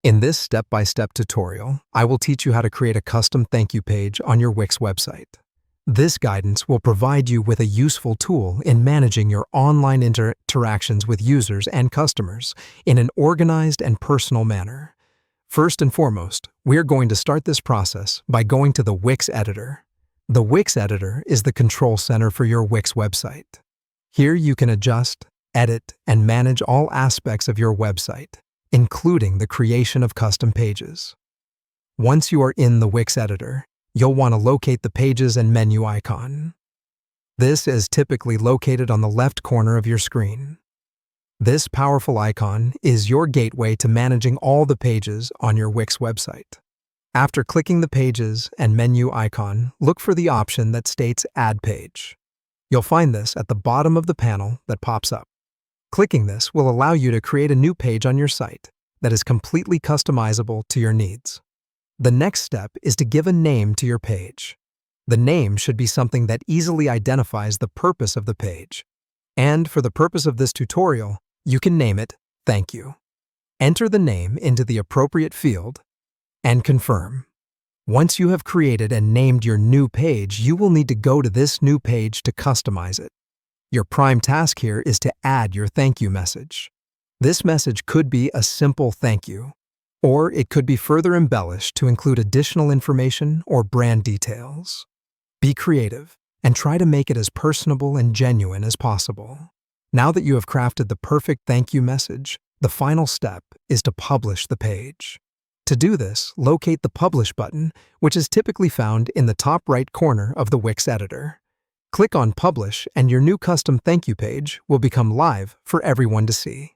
In this step-by-step tutorial, I will teach you how to create a custom thank you page on your Wix website. This guidance will provide you with a useful tool in managing your online interactions with users and customers in an organized and personal manner. First and foremost, we're going to start this process by going to the Wix editor. The Wix editor is the control center for your Wix website. Here you can adjust, edit, and manage all aspects of your website, including the creation of custom pages. Once you are in the Wix editor, you'll want to locate the Pages and Menu icon. This is typically located on the left corner of your screen. This powerful icon is your gateway to managing all the pages on your Wix website. After clicking the Pages and Menu icon, look for the option that states Add Page. You'll find this at the bottom of the panel that pops up. Clicking this will allow you to create a new page on your site that is completely customizable to your needs. The next step is to give a name to your page. The name should be something that easily identifies the purpose of the page. And for the purpose of this tutorial, you can name it Thank You. Enter the name into the appropriate field and confirm. Once you have created and named your new page, you will need to go to this new page to customize it. Your prime task here is to add your thank you message. This message could be a simple thank you, or it could be further embellished to include additional information or brand details. Be creative and try to make it as personable and genuine as possible. Now that you have crafted the perfect thank you message, the final step is to publish the page. To do this, locate the Publish button, which is typically found in the top right corner of the Wix editor. Click on Publish and your new custom thank you page will become live for everyone to see.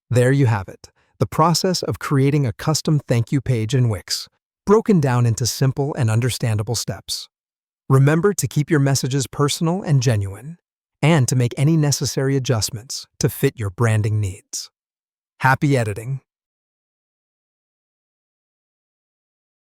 There you have it, the process of creating a custom thank you page in Wix, broken down into simple and understandable steps. Remember to keep your messages personal and genuine, and to make any necessary adjustments to fit your branding needs. Happy editing!